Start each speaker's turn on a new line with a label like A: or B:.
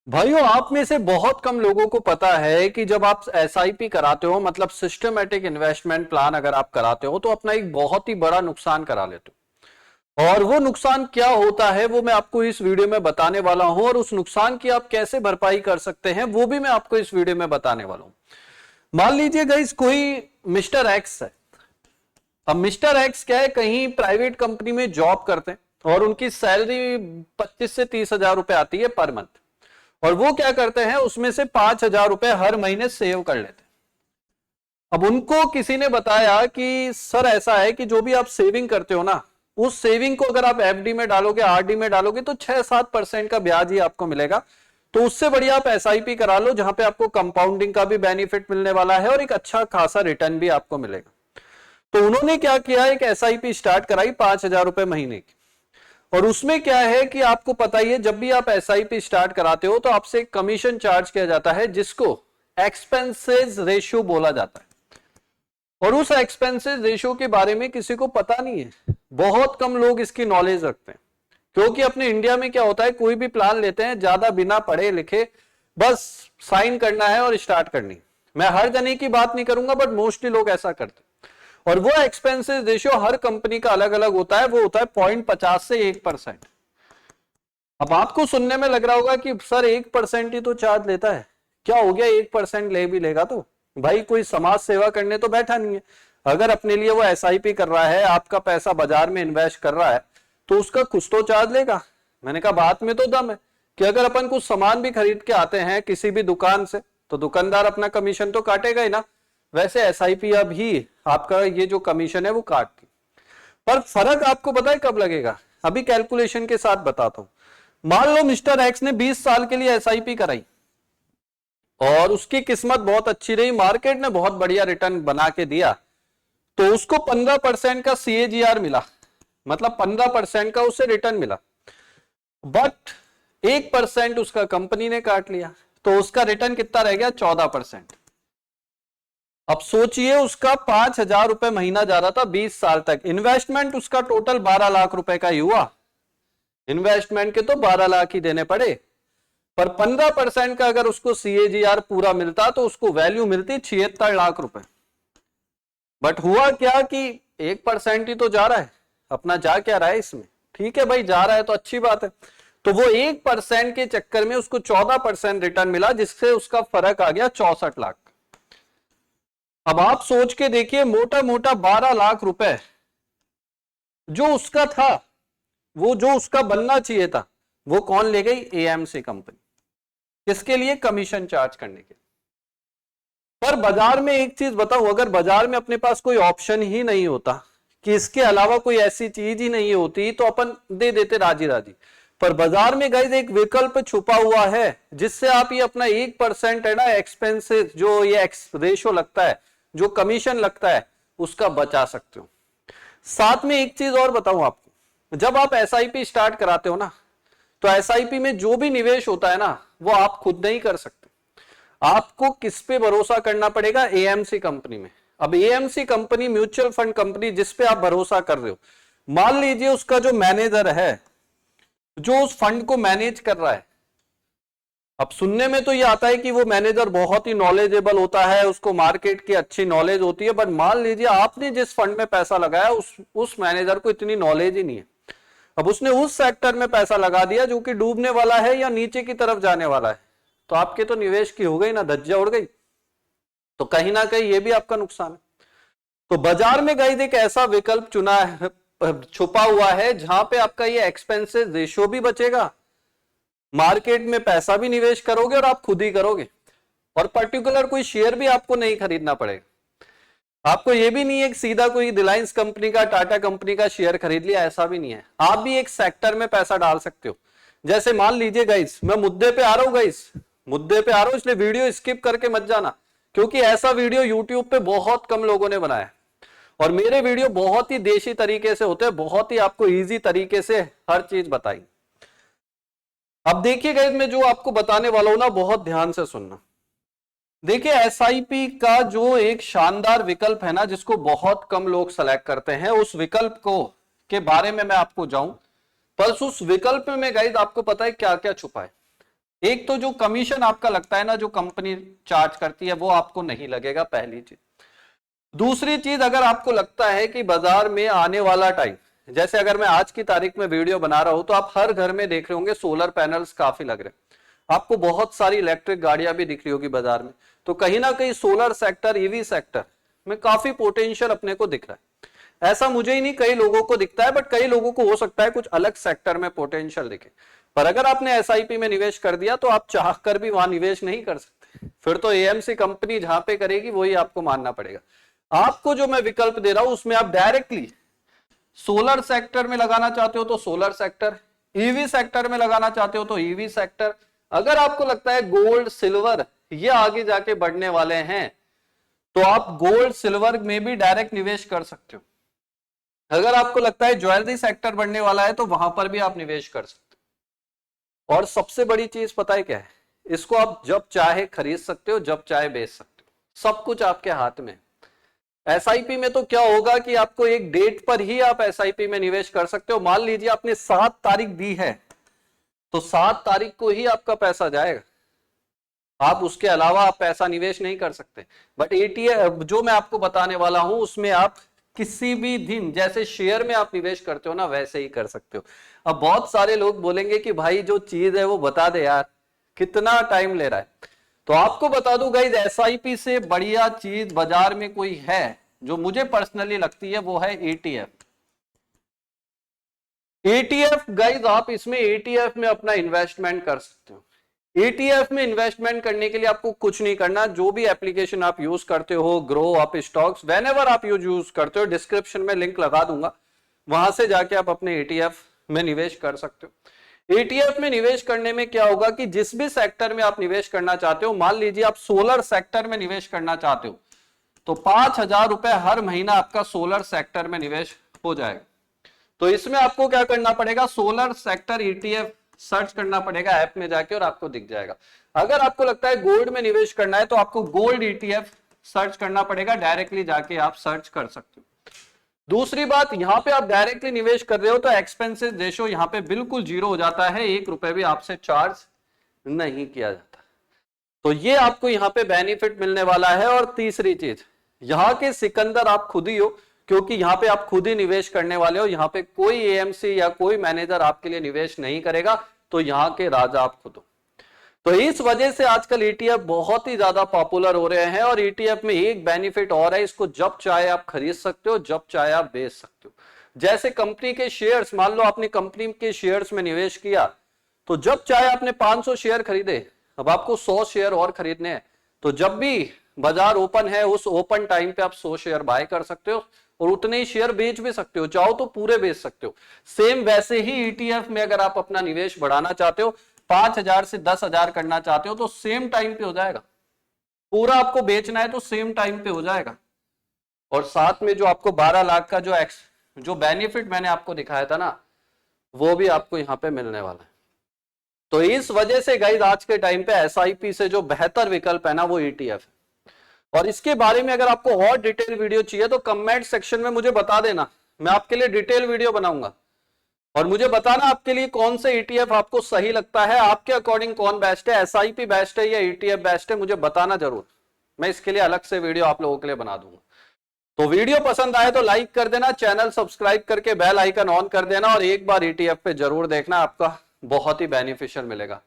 A: भाइयों, आप में से बहुत कम लोगों को पता है कि जब आप एसआईपी कराते हो, मतलब सिस्टमेटिक इन्वेस्टमेंट प्लान अगर आप कराते हो, तो अपना एक बहुत ही बड़ा नुकसान करा लेते हो। और वो नुकसान क्या होता है वो मैं आपको इस वीडियो में बताने वाला हूं, और उस नुकसान की आप कैसे भरपाई कर सकते हैं वो भी मैं आपको इस वीडियो में बताने वाला हूं। मान लीजिए गाइस, कोई मिस्टर एक्स है। अब मिस्टर एक्स क्या है, कहीं प्राइवेट कंपनी में जॉब करते हैं और उनकी सैलरी 25 से 30 हजार रुपए आती है पर मंथ। और वो क्या करते हैं, उसमें से 5 हजार रुपए हर महीने सेव कर लेते हैं। अब उनको किसी ने बताया कि सर ऐसा है कि जो भी आप सेविंग करते हो ना, उस सेविंग को अगर आप एफडी में डालोगे, आरडी में डालोगे, तो 6-7% का ब्याज ही आपको मिलेगा। तो उससे बढ़िया आप एसआईपी करा लो, जहां पे आपको कंपाउंडिंग का भी बेनिफिट मिलने वाला है और एक अच्छा खासा रिटर्न भी आपको मिलेगा। तो उन्होंने क्या किया, एक एसआईपी स्टार्ट कराई 5 हजार रुपए महीने की। और उसमें क्या है कि आपको पता ही है, जब भी आप एसआईपी स्टार्ट कराते हो तो आपसे एक कमीशन चार्ज किया जाता है, जिसको एक्सपेंसेस रेशियो बोला जाता है। और उस एक्सपेंसेस रेशियो के बारे में किसी को पता नहीं है, बहुत कम लोग इसकी नॉलेज रखते हैं। क्योंकि अपने इंडिया में क्या होता है, कोई भी प्लान लेते हैं ज्यादा बिना पढ़े लिखे, बस साइन करना है और स्टार्ट करनी। मैं हर जने की बात नहीं करूंगा, बट मोस्टली लोग ऐसा करते हैं। और वो एक्सपेंसेस रेशियो हर कंपनी का अलग अलग होता है, वो होता है 0.50 से 1%। अब आपको सुनने में लग रहा होगा कि सर 1% ही तो चार्ज लेता है, क्या हो गया 1% ले भी लेगा तो? भाई कोई समाज सेवा करने तो बैठा नहीं है। अगर अपने लिए वो एसआईपी कर रहा है, आपका पैसा बाजार में इन्वेस्ट कर रहा है, तो उसका कुछ तो चार्ज लेगा। मैंने कहा बात में तो दम है कि अगर अपन कुछ सामान भी खरीद के आते हैं किसी भी दुकान से, तो दुकानदार अपना कमीशन तो काटेगा ही ना। वैसे एसआईपी अब ही आपका ये जो कमीशन है वो काटती। पर फर्क आपको पता है कब लगेगा? अभी कैलकुलेशन के साथ बताता हूं। मान लो मिस्टर एक्स ने 20 साल के लिए एसआईपी कराई और उसकी किस्मत बहुत अच्छी रही, मार्केट ने बहुत बढ़िया रिटर्न बना के दिया, तो उसको 15% का सीएजीआर मिला, मतलब 15% का उसे रिटर्न मिला। बट 1% उसका कंपनी ने काट लिया, तो उसका रिटर्न कितना रह गया? 14%। अब सोचिए, उसका 5 हजार रुपए महीना जा रहा था 20 साल तक। इन्वेस्टमेंट उसका टोटल 12 लाख रुपए का ही हुआ। इन्वेस्टमेंट के तो 12 लाख ही देने पड़े, पर 15% का अगर उसको सीएजीआर पूरा मिलता तो उसको वैल्यू मिलती 76 लाख रुपए। बट हुआ क्या कि 1% ही तो जा रहा है, अपना जा क्या रहा है इसमें? ठीक है भाई, जा रहा है तो अच्छी बात है। तो वो 1% के चक्कर में उसको 14% रिटर्न मिला, जिससे उसका फर्क आ गया 64 लाख। अब आप सोच के देखिए, मोटा मोटा 12 लाख रुपए जो उसका था, वो जो उसका बनना चाहिए था, वो कौन ले गई? AMC company. किसके लिए? कमीशन चार्ज करने के। पर बाजार में एक चीज बताऊं, अगर बाजार में अपने पास कोई ऑप्शन ही नहीं होता, कि इसके अलावा कोई ऐसी चीज ही नहीं होती, तो अपन दे देते राजी राजी। पर बाजार में गाइस एक विकल्प छुपा हुआ है, जिससे आप ये अपना 1% है ना एक्सपेंसेस, जो ये एक्स रेशो लगता है, जो कमीशन लगता है, उसका बचा सकते हो। साथ में एक चीज और बताऊं आपको, जब आप एसआईपी स्टार्ट कराते हो ना, तो एसआईपी में जो भी निवेश होता है ना, वो आप खुद नहीं कर सकते। आपको किस पे भरोसा करना पड़ेगा? एएमसी कंपनी में। अब AMC company mutual fund company जिस पे आप भरोसा कर रहे हो, मान लीजिए उसका जो मैनेजर है, जो उस फंड को मैनेज कर रहा है, अब सुनने में तो ये आता है कि वो मैनेजर बहुत ही नॉलेजेबल होता है, उसको मार्केट की अच्छी नॉलेज होती है, बट मान लीजिए आपने जिस फंड में पैसा लगाया, उस मैनेजर को इतनी नॉलेज ही नहीं है। अब उसने उस सेक्टर में पैसा लगा दिया जो कि डूबने वाला है या नीचे की तरफ जाने वाला है, तो आपके तो निवेश की हो गई ना, धज्जियां उड़ गई। तो कहीं ना कहीं ये भी आपका नुकसान है। तो बाजार में गाइस एक ऐसा विकल्प चुना है, छुपा हुआ है, जहां पे आपका ये एक्सपेंसेस रेशियो भी बचेगा, मार्केट में पैसा भी निवेश करोगे और आप खुद ही करोगे, और पर्टिकुलर कोई शेयर भी आपको नहीं खरीदना पड़ेगा। आपको ये भी नहीं है कि सीधा कोई रिलायंस कंपनी का, टाटा कंपनी का शेयर खरीद लिया, ऐसा भी नहीं है। आप भी एक सेक्टर में पैसा डाल सकते हो। जैसे मान लीजिए गाइस, मैं मुद्दे पे आ रहा हूं गाइस, मुद्दे पे आ रहा हूं, इसलिए वीडियो स्किप करके मत जाना, क्योंकि ऐसा वीडियो यूट्यूब पे बहुत कम लोगों ने बनाया। और मेरे वीडियो बहुत ही देशी तरीके से होते हैं, बहुत ही आपको ईजी तरीके से हर चीज बताई। अब देखिए गाइस, मैं जो आपको बताने वाला हूं ना, बहुत ध्यान से सुनना। देखिए, एसआईपी का जो एक शानदार विकल्प है ना, जिसको बहुत कम लोग सेलेक्ट करते हैं, उस विकल्प को के बारे में मैं आपको जाऊं, पर उस विकल्प में गाइस आपको पता है क्या क्या छुपा है। एक तो जो कमीशन आपका लगता है ना, जो कंपनी चार्ज करती है, वो आपको नहीं लगेगा, पहली चीज। दूसरी चीज, अगर आपको लगता है कि बाजार में आने वाला टाइम, जैसे अगर मैं आज की तारीख में वीडियो बना रहा हूं तो आप हर घर में देख रहे होंगे सोलर पैनल्स काफी लग रहे हैं, आपको बहुत सारी इलेक्ट्रिक गाड़ियां भी दिख रही होगी बाजार में, तो कहीं ना कहीं सोलर सेक्टर, ईवी सेक्टर में काफी पोटेंशियल अपने को दिख रहा है। ऐसा मुझे ही नहीं, कई लोगों को दिखता है, बट कई लोगों को हो सकता है कुछ अलग सेक्टर में पोटेंशियल दिखे। पर अगर आपने एसआईपी में निवेश कर दिया तो आप चाह कर भी वहां निवेश नहीं कर सकते, फिर तो एएमसी कंपनी जहां पे करेगी वही आपको मानना पड़ेगा। आपको जो मैं विकल्प दे रहा हूं उसमें आप डायरेक्टली सोलर सेक्टर में लगाना चाहते हो तो सोलर सेक्टर, ईवी सेक्टर में लगाना चाहते हो तो ईवी सेक्टर। अगर आपको लगता है गोल्ड सिल्वर ये आगे जाके बढ़ने वाले हैं तो आप गोल्ड सिल्वर में भी डायरेक्ट निवेश कर सकते हो। अगर आपको लगता है ज्वेलरी सेक्टर बढ़ने वाला है तो वहां पर भी आप निवेश कर सकते हो। और सबसे बड़ी चीज पता है क्या है, इसको आप जब चाहे खरीद सकते हो, जब चाहे बेच सकते हो, सब कुछ आपके हाथ में। एसआईपी में तो क्या होगा कि आपको एक डेट पर ही आप एसआईपी में निवेश कर सकते हो। मान लीजिए आपने 7 तारीख दी है तो 7 तारीख को ही आपका पैसा जाएगा, आप उसके अलावा आप पैसा निवेश नहीं कर सकते। बट एटीएफ जो मैं आपको बताने वाला हूं उसमें आप किसी भी दिन, जैसे शेयर में आप निवेश करते हो ना, वैसे ही कर सकते हो। अब बहुत सारे लोग बोलेंगे कि भाई जो चीज है वो बता दे यार, कितना टाइम ले रहा है। तो आपको बता दूं गाइस, एसआईपी से बढ़िया चीज बाजार में कोई है जो मुझे पर्सनली लगती है, वो है एटीएफ। एटीएफ गाइस, आप इसमें एटीएफ में अपना इन्वेस्टमेंट कर सकते हो। एटीएफ में इन्वेस्टमेंट करने के लिए आपको कुछ नहीं करना, जो भी एप्लीकेशन आप यूज करते हो, ग्रो अप स्टॉक्स, वेनेवर आप यूज करते हो, डिस्क्रिप्शन में लिंक लगा दूंगा, वहां से जाके आप अपने एटीएफ में निवेश कर सकते हो। एटीएफ में निवेश करने में क्या होगा कि जिस भी सेक्टर में आप निवेश करना चाहते हो, मान लीजिए आप सोलर सेक्टर में निवेश करना चाहते हो तो 5,000 रुपए हर महीना आपका सोलर सेक्टर में निवेश हो जाएगा। तो इसमें आपको क्या करना पड़ेगा, सोलर सेक्टर ईटीएफ सर्च करना पड़ेगा ऐप में जाके और आपको दिख जाएगा। अगर आपको लगता है गोल्ड में निवेश करना है तो आपको गोल्ड ईटीएफ सर्च करना पड़ेगा, डायरेक्टली जाके आप सर्च कर सकते हो। दूसरी बात, यहां पे आप डायरेक्टली निवेश कर रहे हो तो एक्सपेंसेस रेशो यहां पे बिल्कुल 0 हो जाता है, 1 रुपए भी आपसे चार्ज नहीं किया जाता। तो ये आपको यहां पे बेनिफिट मिलने वाला है। और तीसरी चीज, यहां के सिकंदर आप खुद ही हो, क्योंकि यहां पे आप खुद ही निवेश करने वाले हो, यहां पे कोई एएमसी या कोई मैनेजर आपके लिए निवेश नहीं करेगा, तो यहां के राजा आप खुद हो। तो इस वजह से आजकल ईटीएफ बहुत ही ज्यादा पॉपुलर हो रहे हैं। और ईटीएफ में एक बेनिफिट और है, इसको जब चाहे आप खरीद सकते हो, जब चाहे आप बेच सकते हो। जैसे कंपनी के शेयर्स, मान लो आपने कंपनी के शेयर्स में निवेश किया तो जब चाहे आपने 500 शेयर खरीदे, अब आपको 100 शेयर और खरीदने हैं, तो जब भी बाजार ओपन है उस ओपन टाइम पे आप 100 शेयर बाय कर सकते हो और उतने ही शेयर बेच भी सकते हो, चाहो तो पूरे बेच सकते हो। सेम वैसे ही ईटीएफ में अगर आप अपना निवेश बढ़ाना चाहते हो, 5,000 से 10,000 करना चाहते हो तो सेम टाइम पे हो जाएगा। पूरा आपको बेचना है तो सेम टाइम पे हो जाएगा। और साथ में जो आपको 12 लाख का जो बेनिफिट मैंने आपको दिखाया था ना, वो भी आपको यहां पे मिलने वाला है। तो इस वजह से गाइस आज के टाइम पे एसआईपी से जो बेहतर विकल्प है ना, वो ईटीएफ है। और इसके बारे में अगर आपको और डिटेल वीडियो चाहिए तो कमेंट सेक्शन में मुझे बता देना, मैं आपके लिए डिटेल वीडियो बनाऊंगा। और मुझे बताना आपके लिए कौन से ईटीएफ आपको सही लगता है, आपके अकॉर्डिंग कौन बेस्ट है, एसआईपी बेस्ट है या ईटीएफ बेस्ट है, मुझे बताना जरूर। मैं इसके लिए अलग से वीडियो आप लोगों के लिए बना दूंगा। तो वीडियो पसंद आए तो लाइक कर देना, चैनल सब्सक्राइब करके बेल आइकन ऑन कर देना और एक बार ईटीएफ पे जरूर देखना, आपका बहुत ही बेनिफिशियल मिलेगा।